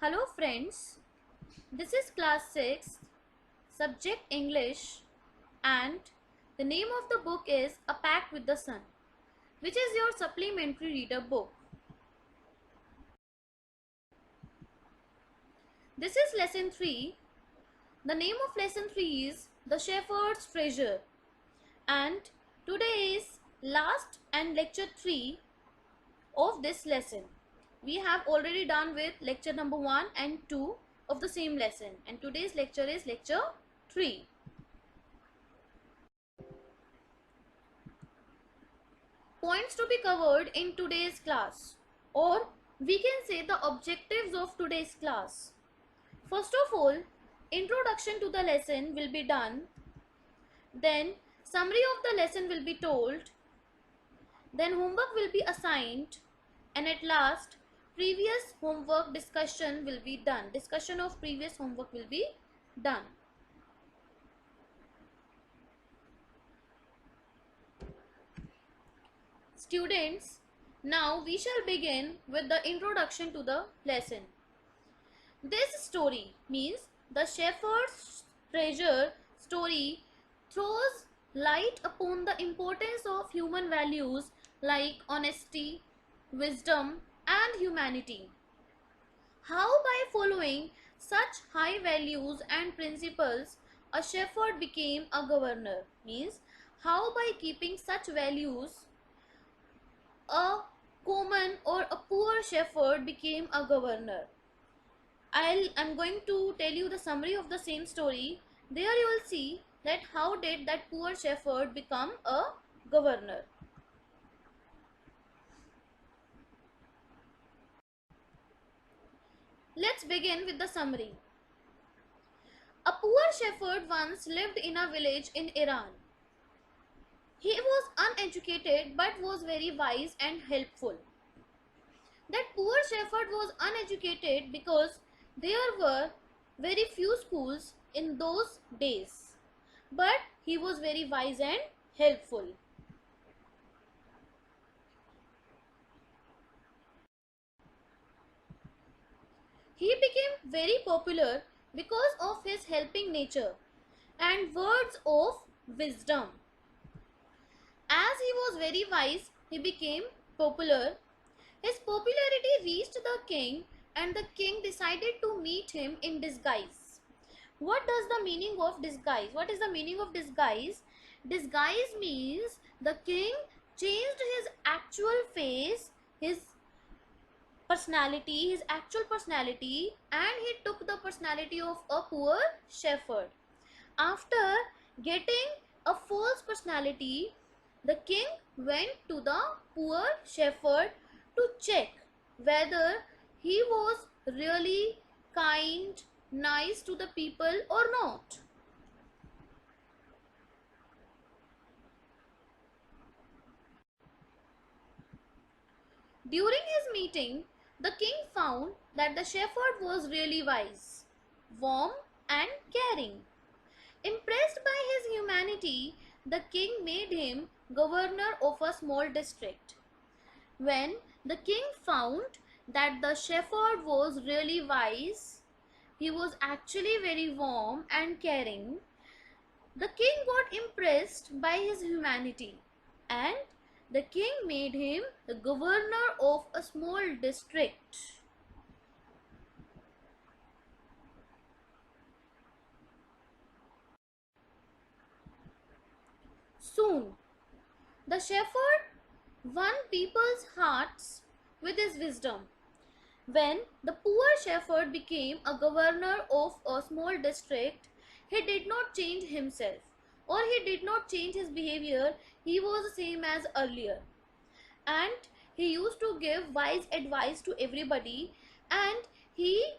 Hello friends, this is class 6, subject English, and the name of the book is A Pact with the Sun, which is your supplementary reader book. This is lesson 3. The name of lesson 3 is The Shepherd's Treasure, and today is last and lecture 3 of this lesson. We have already done with lecture number 1 and 2 of the same lesson, and today's lecture is lecture 3. Points to be covered in today's class, or we can say the objectives of today's class. First of all, introduction to the lesson will be done, then summary of the lesson will be told, then homework will be assigned, and at last previous homework discussion will be done. Discussion of previous homework will be done. Students, now we shall begin with the introduction to the lesson. This story means the Shepherd's Treasure story throws light upon the importance of human values like honesty, wisdom, and humanity. How by following such high values and principles a shepherd became a governor, means how by keeping such values a common or a poor shepherd became a governor. I'm going to tell you the summary of the same story. There you will see that how did that poor shepherd become a governor. Let's begin with the summary. A poor shepherd once lived in a village in Iran. He was uneducated but was very wise and helpful. That poor shepherd was uneducated because there were very few schools in those days. But he was very wise and helpful. He became very popular because of his helping nature and words of wisdom. As he was very wise, he became popular. His popularity reached the king, and the king decided to meet him in disguise. What does the meaning of disguise? What is the meaning of disguise? Disguise means the king changed his actual face, his personality, his actual personality, and he took the personality of a poor shepherd. After getting a false personality, the king went to the poor shepherd to check whether he was really kind, nice to the people or not. During his meeting, the king found that the shepherd was really wise, warm, and caring. Impressed by his humanity, the king made him governor of a small district. When the king found that the shepherd was really wise, he was actually very warm and caring, the king got impressed by his humanity, and the king made him the governor of a small district. Soon, the shepherd won people's hearts with his wisdom. When the poor shepherd became a governor of a small district, he did not change himself, or he did not change his behavior. He was the same as earlier, and he used to give wise advice to everybody, and he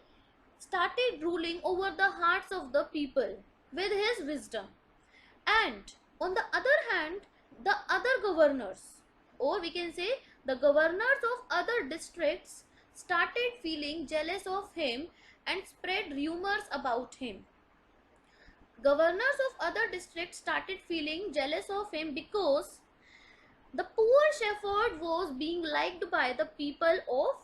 started ruling over the hearts of the people with his wisdom. And on the other hand, the other governors, or we can say the governors of other districts, started feeling jealous of him and spread rumors about him. Governors of other districts started feeling jealous of him because the poor shepherd was being liked by the people of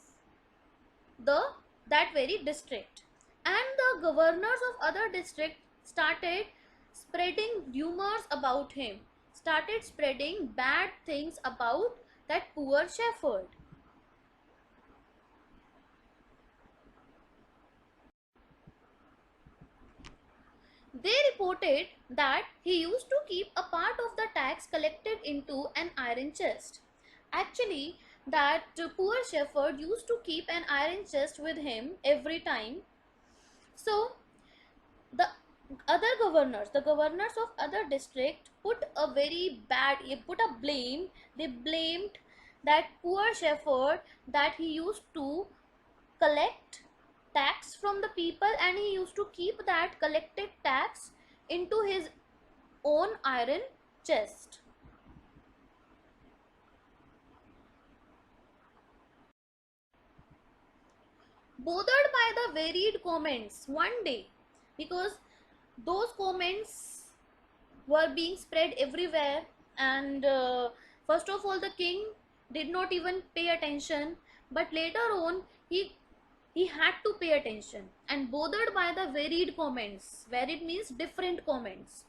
the that very district, and the governors of other districts started spreading rumors about him, started spreading bad things about that poor shepherd. They reported that he used to keep a part of the tax collected into an iron chest. Actually, that poor shepherd used to keep an iron chest with him every time. So the the governors of other district put a very bad, put a blame. They blamed that poor shepherd that he used to collect tax from the people, and he used to keep that collected tax into his own iron chest. Bothered by the varied comments one day, because those comments were being spread everywhere, and first of all the king did not even pay attention, but later on he had to pay attention, and bothered by the varied comments. Varied means different comments.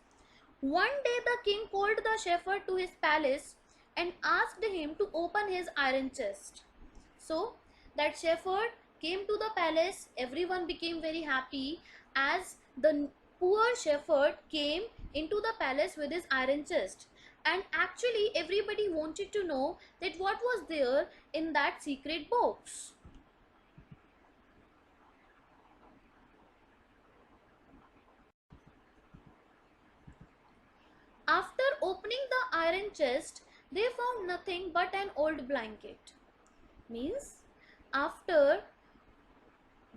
One day the king called the shepherd to his palace and asked him to open his iron chest. So that shepherd came to the palace. Everyone became very happy as the poor shepherd came into the palace with his iron chest. And actually everybody wanted to know that what was there in that secret box. After opening the iron chest, they found nothing but an old blanket. Means after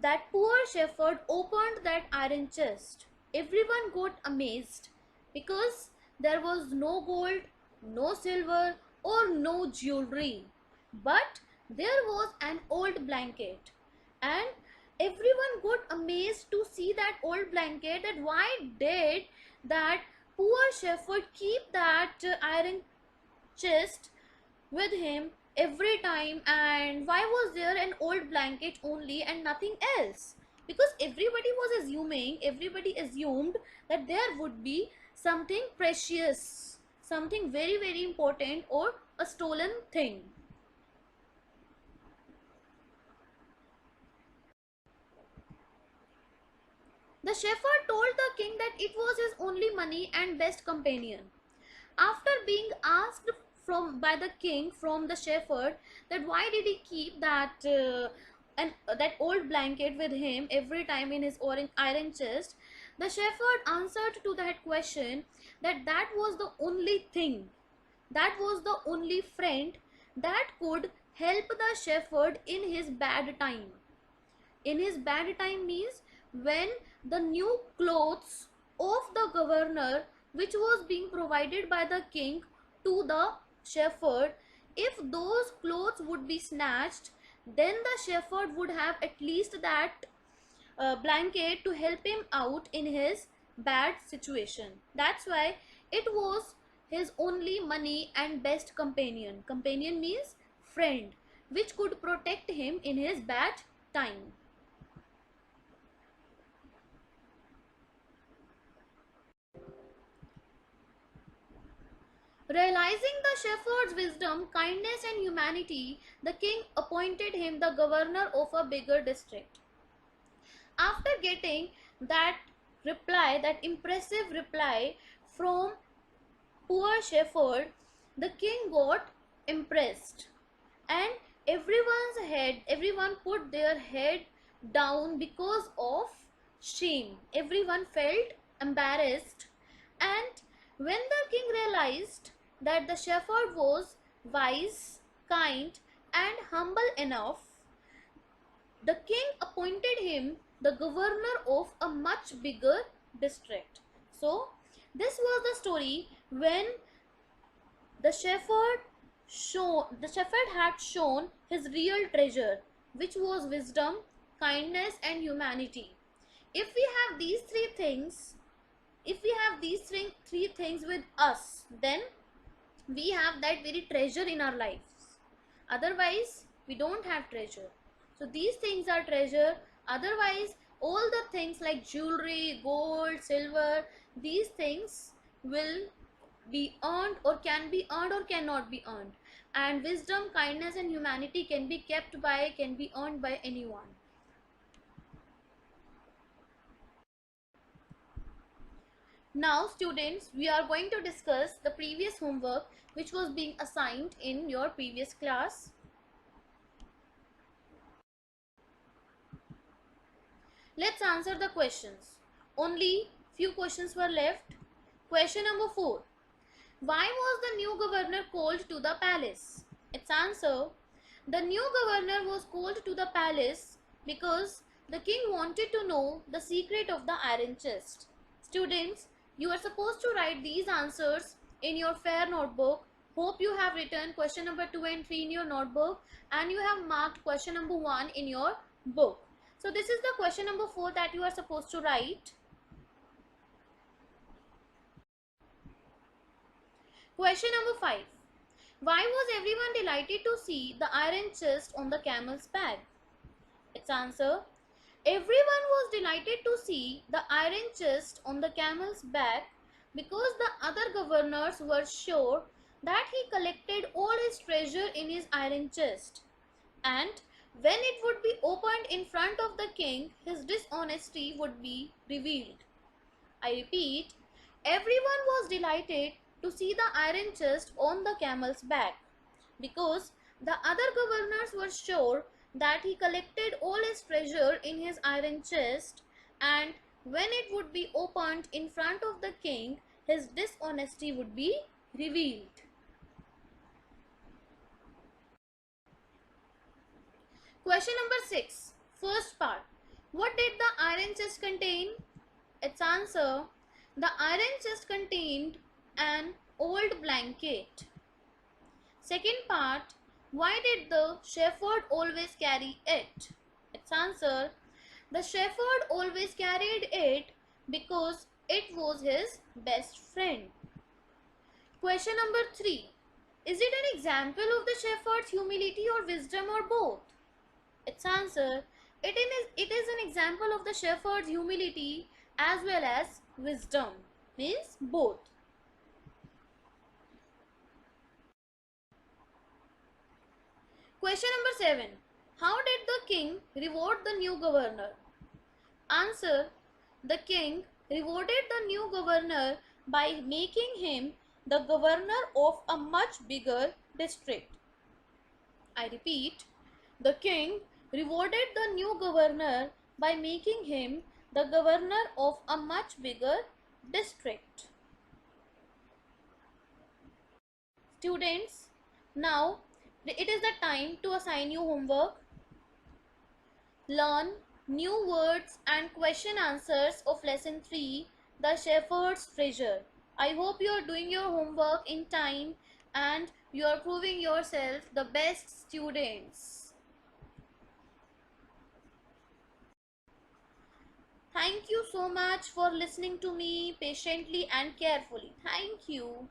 that poor shepherd opened that iron chest, everyone got amazed, because there was no gold, no silver, or no jewelry, but there was an old blanket. And everyone got amazed to see that old blanket, that why did that poor shepherd keep that iron chest with him every time, and why was there an old blanket only and nothing else? Because everybody assumed that there would be something precious, something very very important, or a stolen thing. The shepherd told the king that it was his only money and best companion. After being asked from by the king from the shepherd that why did he keep that old blanket with him every time in his iron chest, the shepherd answered to that question that that was the only thing, that was the only friend that could help the shepherd in his bad time. In his bad time means when the new clothes of the governor, which was being provided by the king to the shepherd, if those clothes would be snatched, then the shepherd would have at least that blanket to help him out in his bad situation. That's why it was his only money and best companion. Companion means friend, which could protect him in his bad time. Realizing the shepherd's wisdom, kindness, and humanity, the king appointed him the governor of a bigger district. After getting that reply, that impressive reply from poor shepherd, the king got impressed, and everyone put their head down because of shame. Everyone felt embarrassed, and when the king realized that the shepherd was wise, kind, and humble enough, the king appointed him the governor of a much bigger district. So this was the story when the shepherd had shown his real treasure, which was wisdom, kindness, and humanity. If we have these three things, if we have these three things with us, then we have that very treasure in our lives. Otherwise we don't have treasure. So these things are treasure Otherwise, all the things like jewelry, gold, silver, these things will be earned or can be earned or cannot be earned. And wisdom, kindness and humanity can be can be earned by anyone. Now students, we are going to discuss the previous homework which was being assigned in your previous class. Let's answer the questions. Only few questions were left. Question number 4. Why was the new governor called to the palace? Its answer: the new governor was called to the palace because the king wanted to know the secret of the iron chest. Students, you are supposed to write these answers in your fair notebook. Hope you have written question number 2 and 3 in your notebook and you have marked question number 1 in your book. So this is the question number 4 that you are supposed to write. Question number 5. Why was everyone delighted to see the iron chest on the camel's back? Its answer: everyone was delighted to see the iron chest on the camel's back because the other governors were sure that he collected all his treasure in his iron chest, and when it would be opened in front of the king, his dishonesty would be revealed. I repeat, everyone was delighted to see the iron chest on the camel's back because the other governors were sure that he collected all his treasure in his iron chest, and when it would be opened in front of the king, his dishonesty would be revealed. Question number 6. First part. What did the iron chest contain? Its answer: the iron chest contained an old blanket. Second part. Why did the shepherd always carry it? Its answer: the shepherd always carried it because it was his best friend. Question number 3. Is it an example of the shepherd's humility or wisdom or both? Its answer: it is an example of the shepherd's humility as well as wisdom, means both. Question number 7. How did the king reward the new governor? Answer: the king rewarded the new governor by making him the governor of a much bigger district. I repeat, the king rewarded the new governor by making him the governor of a much bigger district. Students, now it is the time to assign you homework. Learn new words and question answers of lesson 3, The Shepherd's Treasure. I hope you are doing your homework in time and you are proving yourself the best students. Thank you so much for listening to me patiently and carefully. Thank you.